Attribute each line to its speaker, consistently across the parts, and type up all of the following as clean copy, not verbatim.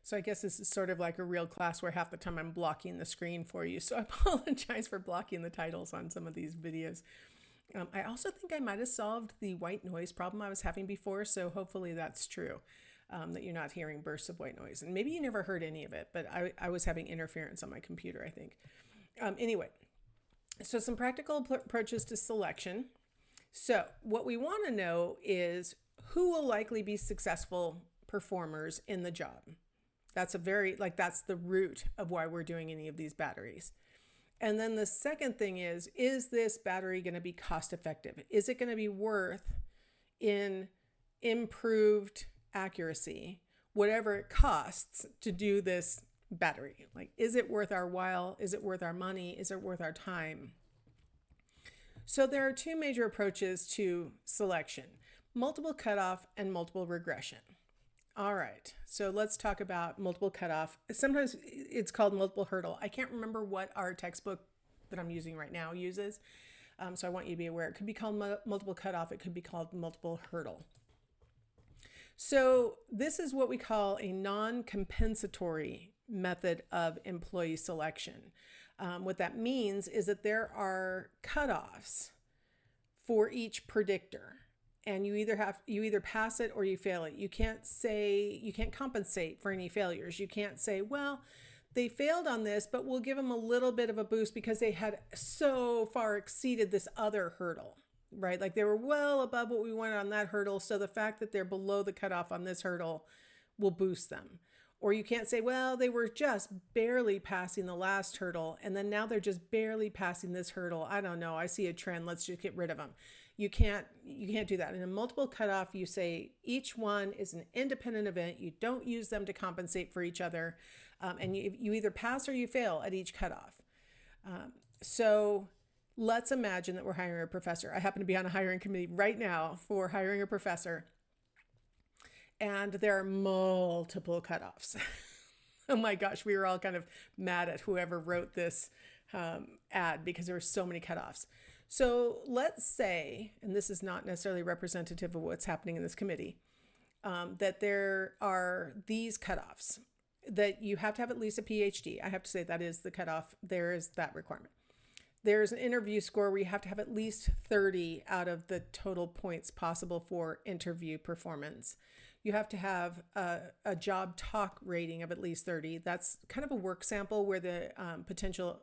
Speaker 1: So I guess this is sort of like a real class where half the time I'm blocking the screen for you. So I apologize for blocking the titles on some of these videos. I also think I might have solved the white noise problem I was having before. So hopefully that's true, that you're not hearing bursts of white noise. And maybe you never heard any of it, but I was having interference on my computer, I think. Anyway, so some practical approaches to selection. So what we want to know is who will likely be successful performers in the job. That's that's the root of why we're doing any of these batteries. And then the second thing is this battery going to be cost effective? Is it going to be worth in improved accuracy, whatever it costs to do this battery? Like, is it worth our while? Is it worth our money? Is it worth our time? So there are two major approaches to selection: multiple cutoff and multiple regression. All right, so let's talk about multiple cutoff. Sometimes it's called multiple hurdle. I can't remember what our textbook that I'm using right now uses. So I want you to be aware. It could be called multiple cutoff. It could be called multiple hurdle. So this is what we call a non-compensatory method of employee selection. What that means is that there are cutoffs for each predictor. And you either pass it or you fail it. You can't compensate for any failures. You can't say, well, they failed on this, but we'll give them a little bit of a boost because they had so far exceeded this other hurdle, right? Like they were well above what we wanted on that hurdle. So the fact that they're below the cutoff on this hurdle will boost them. Or you can't say, well, they were just barely passing the last hurdle, and then now they're just barely passing this hurdle. I don't know. I see a trend. Let's just get rid of them. You can't do that. In a multiple cutoff, you say each one is an independent event. You don't use them to compensate for each other. And you either pass or you fail at each cutoff. So let's imagine that we're hiring a professor. I happen to be on a hiring committee right now for hiring a professor. And there are multiple cutoffs. Oh my gosh, we were all kind of mad at whoever wrote this ad because there were so many cutoffs. So let's say, and this is not necessarily representative of what's happening in this committee, that there are these cutoffs, that you have to have at least a PhD. I have to say that is the cutoff. There is that requirement. There's an interview score where you have to have at least 30 out of the total points possible for interview performance. You have to have a job talk rating of at least 30. That's kind of a work sample where the potential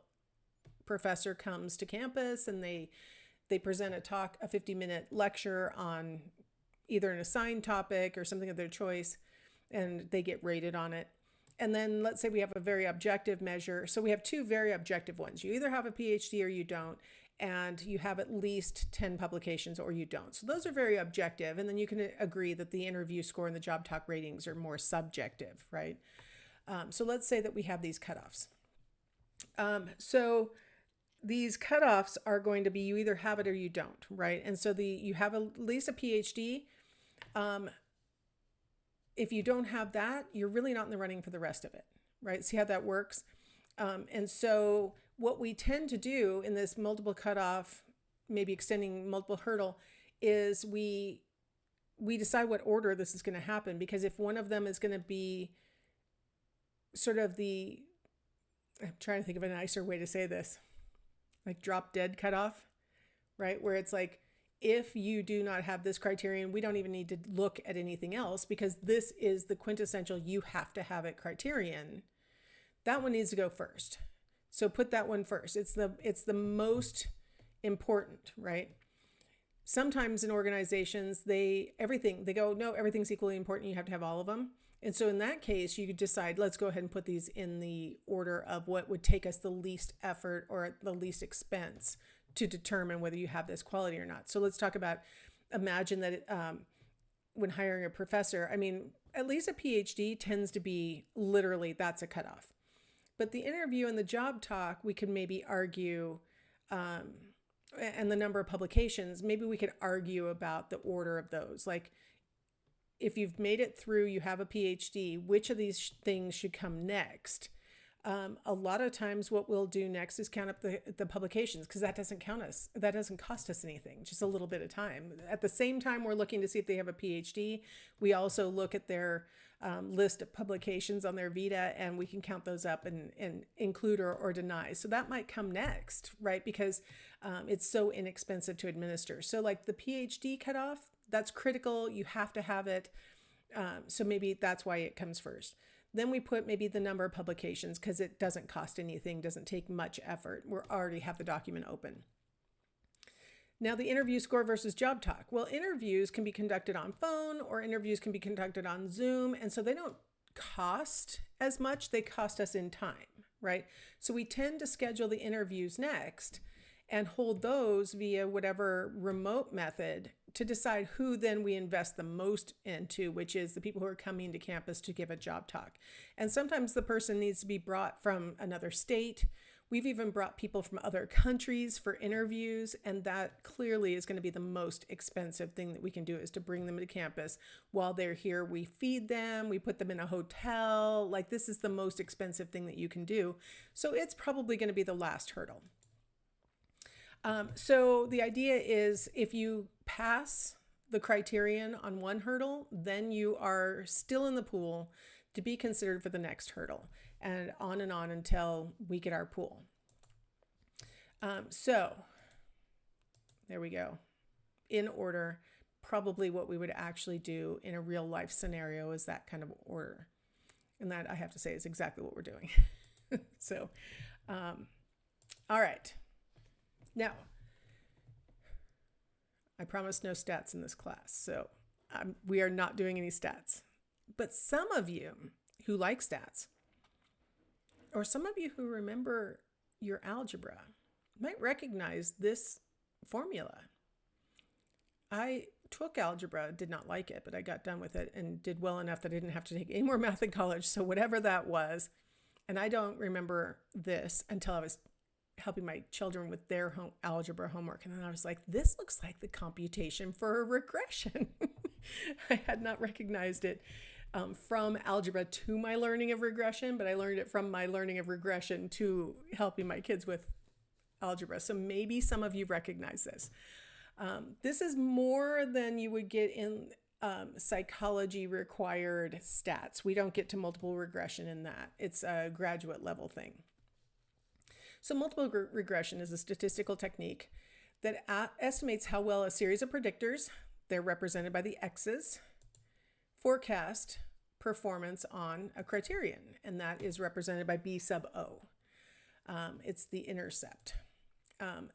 Speaker 1: professor comes to campus and they present a 50-minute lecture on either an assigned topic or something of their choice, and they get rated on it. And then let's say we have a very objective measure. So we have two very objective ones. You either have a PhD or you don't, and you have at least 10 publications or you don't. So those are very objective. And then you can agree that the interview score and the job talk ratings are more subjective, right? So let's say that we have these cutoffs. So these cutoffs are going to be you either have it or you don't, right? And so you have at least a PhD. If you don't have that, you're really not in the running for the rest of it, right? See how that works? And so what we tend to do in this multiple cutoff, maybe extending multiple hurdle, is we decide what order this is going to happen, because if one of them is going to be sort of I'm trying to think of a nicer way to say this, like drop dead cutoff, right? Where it's like, if you do not have this criterion, we don't even need to look at anything else because this is the quintessential you have to have it criterion. That one needs to go first. So put that one first. It's the most important, right? Sometimes in organizations, they go, no, everything's equally important. You have to have all of them. And so in that case, you could decide, let's go ahead and put these in the order of what would take us the least effort or the least expense to determine whether you have this quality or not. So let's talk about, imagine that when hiring a professor, I mean, at least a PhD tends to be literally, that's a cutoff. But the interview and the job talk, we could maybe argue, and the number of publications, maybe we could argue about the order of those. Like, if you've made it through, you have a PhD, which of these things should come next? A lot of times what we'll do next is count up the publications, because that doesn't cost us anything, just a little bit of time. At the same time, we're looking to see if they have a PhD. We also look at their list of publications on their Vita, and we can count those up and include or deny. So that might come next, right? Because it's so inexpensive to administer. So like the PhD cutoff, that's critical. You have to have it. So maybe that's why it comes first. Then we put maybe the number of publications because it doesn't cost anything, doesn't take much effort. We already have the document open. Now the interview score versus job talk. Well, interviews can be conducted on phone or interviews can be conducted on Zoom. And so they don't cost as much, they cost us in time, right? So we tend to schedule the interviews next and hold those via whatever remote method to decide who then we invest the most into, which is the people who are coming to campus to give a job talk. And sometimes the person needs to be brought from another state. We've even brought people from other countries for interviews, and that clearly is going to be the most expensive thing that we can do, is to bring them to campus. While they're here, we feed them, we put them in a hotel. Like, this is the most expensive thing that you can do. So it's probably going to be the last hurdle. So the idea is if you pass the criterion on one hurdle, then you are still in the pool to be considered for the next hurdle, and on until we get our pool. So there we go. In order, probably what we would actually do in a real life scenario is that kind of order. And that, I have to say, is exactly what we're doing. So, all right. Now, I promised no stats in this class, so we are not doing any stats. But some of you who like stats, or some of you who remember your algebra, might recognize this formula. I took algebra, did not like it, but I got done with it and did well enough that I didn't have to take any more math in college. So whatever that was, and I don't remember this until I was helping my children with their algebra homework. And then I was like, this looks like the computation for a regression. I had not recognized it from algebra to my learning of regression, but I learned it from my learning of regression to helping my kids with algebra. So maybe some of you recognize this. This is more than you would get in psychology required stats. We don't get to multiple regression in that. It's a graduate level thing. So multiple regression is a statistical technique that estimates how well a series of predictors, they're represented by the X's, forecast performance on a criterion, and that is represented by B sub O. It's the intercept.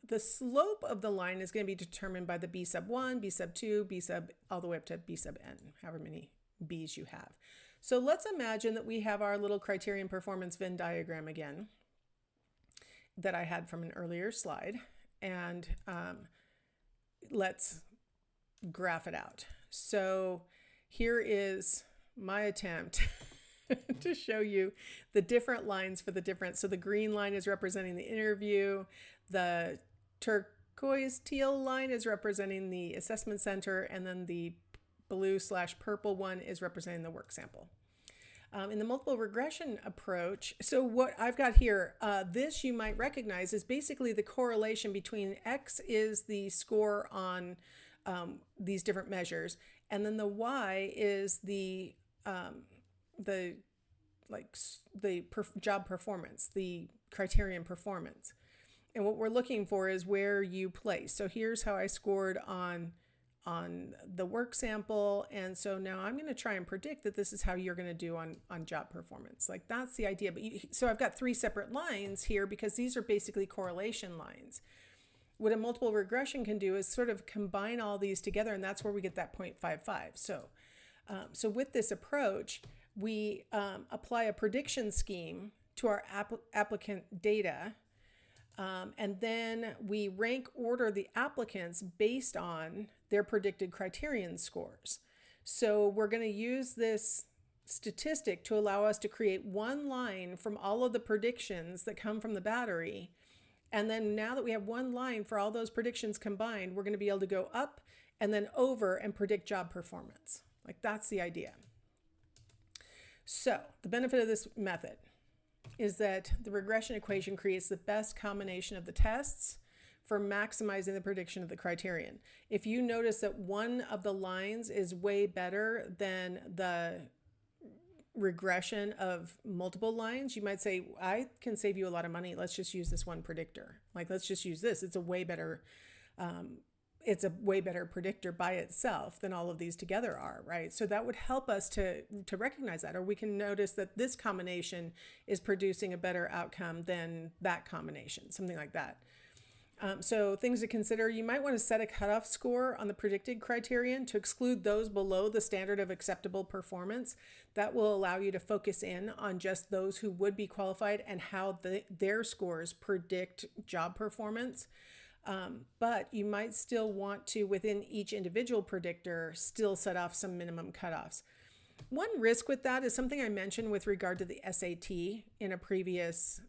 Speaker 1: The slope of the line is going to be determined by the B sub 1, B sub 2, B sub, all the way up to B sub n, however many B's you have. So let's imagine that we have our little criterion performance Venn diagram again that I had from an earlier slide, and let's graph it out. So here is my attempt to show you the different lines for the different. So the green line is representing the interview. The turquoise teal line is representing the assessment center. And then the blue/purple one is representing the work sample. In the multiple regression approach, so what I've got here, this you might recognize is basically the correlation between X is the score on these different measures, and then the Y is the job performance, the criterion performance. And what we're looking for is where you place. So here's how I scored on the work sample. And so now I'm going to try and predict that this is how you're going to do on job performance. Like, that's the idea. But so I've got three separate lines here because these are basically correlation lines. What a multiple regression can do is sort of combine all these together, and that's where we get that 0.55. So with this approach, we apply a prediction scheme to our applicant data, and then we rank order the applicants based on their predicted criterion scores. So we're going to use this statistic to allow us to create one line from all of the predictions that come from the battery. And then now that we have one line for all those predictions combined, we're going to be able to go up and then over and predict job performance. Like, that's the idea. So the benefit of this method is that the regression equation creates the best combination of the tests for maximizing the prediction of the criterion. If you notice that one of the lines is way better than the regression of multiple lines, you might say, I can save you a lot of money. Let's just use this one predictor. Like, let's just use this. It's a way better predictor by itself than all of these together are, right? So that would help us to recognize that, or we can notice that this combination is producing a better outcome than that combination, something like that. So things to consider, you might want to set a cutoff score on the predicted criterion to exclude those below the standard of acceptable performance. That will allow you to focus in on just those who would be qualified and how their scores predict job performance. But you might still want to, within each individual predictor, still set off some minimum cutoffs. One risk with that is something I mentioned with regard to the SAT in a previous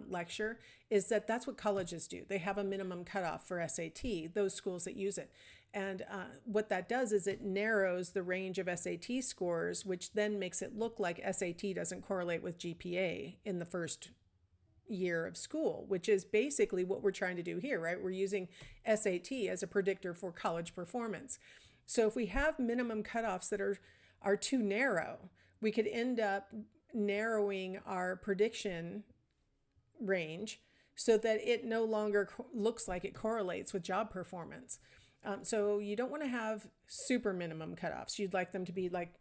Speaker 1: lecture, is that that's what colleges do. They have a minimum cutoff for SAT, those schools that use it. And what that does is it narrows the range of SAT scores, which then makes it look like SAT doesn't correlate with GPA in the first year of school, which is basically what we're trying to do here, right? We're using SAT as a predictor for college performance. So if we have minimum cutoffs that are too narrow, we could end up narrowing our prediction range so that it no longer looks like it correlates with job performance. So you don't want to have super minimum cutoffs. You'd like them to be like,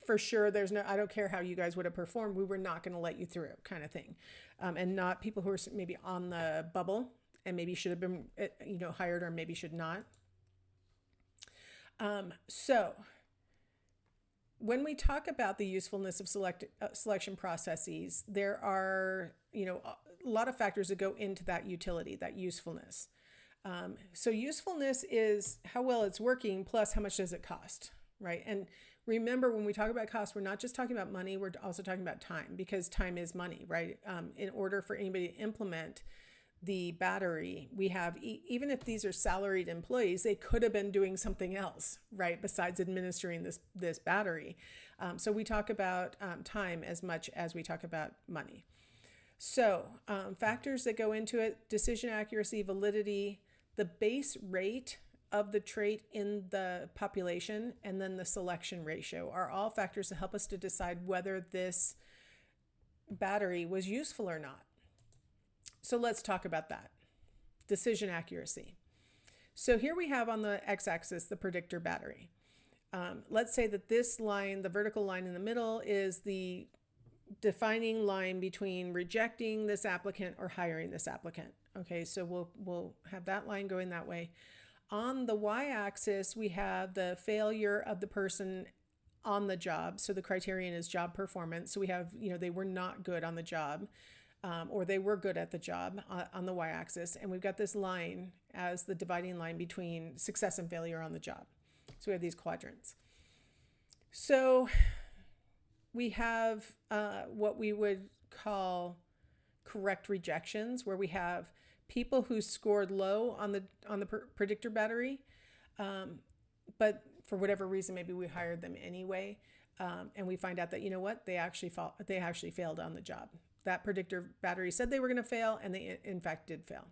Speaker 1: for sure, I don't care how you guys would have performed, we were not going to let you through kind of thing. And not people who are maybe on the bubble and maybe should have been, hired or maybe should not. So when we talk about the usefulness of selection processes, there are, a lot of factors that go into that utility, that usefulness. So usefulness is how well it's working plus how much does it cost, right? And remember, when we talk about cost, we're not just talking about money, we're also talking about time, because time is money, right? In order for anybody to implement the battery, we have, even if these are salaried employees, they could have been doing something else, right, besides administering this battery. So we talk about time as much as we talk about money. So factors that go into it: decision accuracy, validity, the base rate of the trait in the population, and then the selection ratio are all factors that help us to decide whether this battery was useful or not. So let's talk about that. Decision accuracy. So here we have on the x-axis the predictor battery. Let's say that this line, the vertical line in the middle, is the defining line between rejecting this applicant or hiring this applicant. Okay, so we'll have that line going that way. On the y-axis, we have the failure of the person on the job. So the criterion is job performance. So we have, they were not good on the job, or they were good at the job on the y-axis. And we've got this line as the dividing line between success and failure on the job. So we have these quadrants. So we have what we would call correct rejections, where we have people who scored low on the predictor battery, but for whatever reason, maybe we hired them anyway, and we find out that, they actually failed on the job. That predictor battery said they were going to fail, and they in fact did fail.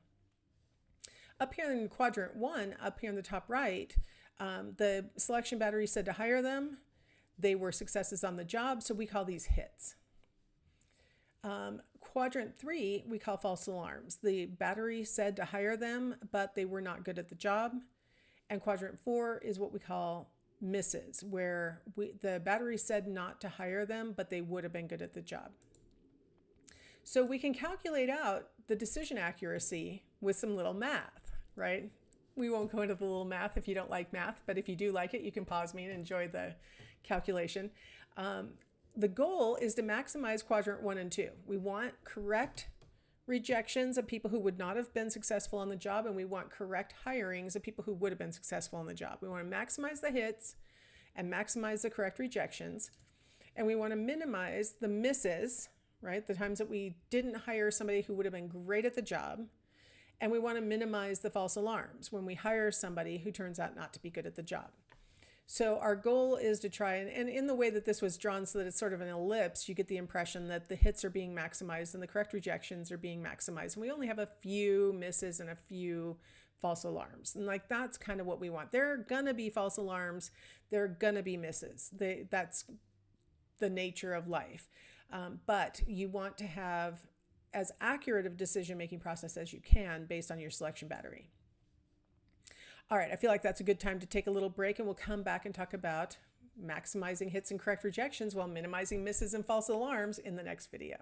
Speaker 1: Up here in quadrant 1, up here in the top right, the selection battery said to hire them. They were successes on the job, so we call these hits. Quadrant 3, we call false alarms. The battery said to hire them, but they were not good at the job. And quadrant 4 is what we call misses, where the battery said not to hire them, but they would have been good at the job. So we can calculate out the decision accuracy with some little math, right? We won't go into the little math if you don't like math, but if you do like it, you can pause me and enjoy the calculation. The goal is to maximize quadrant 1 and 2. We want correct rejections of people who would not have been successful on the job, and we want correct hirings of people who would have been successful on the job. We want to maximize the hits and maximize the correct rejections, and we want to minimize the misses, right? The times that we didn't hire somebody who would have been great at the job, and we want to minimize the false alarms when we hire somebody who turns out not to be good at the job. So our goal is to try, and in the way that this was drawn so that it's sort of an ellipse, you get the impression that the hits are being maximized and the correct rejections are being maximized. And we only have a few misses and a few false alarms. And that's kind of what we want. There are going to be false alarms. There are going to be misses. That's the nature of life. But you want to have as accurate of decision-making process as you can based on your selection battery. All right, I feel like that's a good time to take a little break, and we'll come back and talk about maximizing hits and correct rejections while minimizing misses and false alarms in the next video.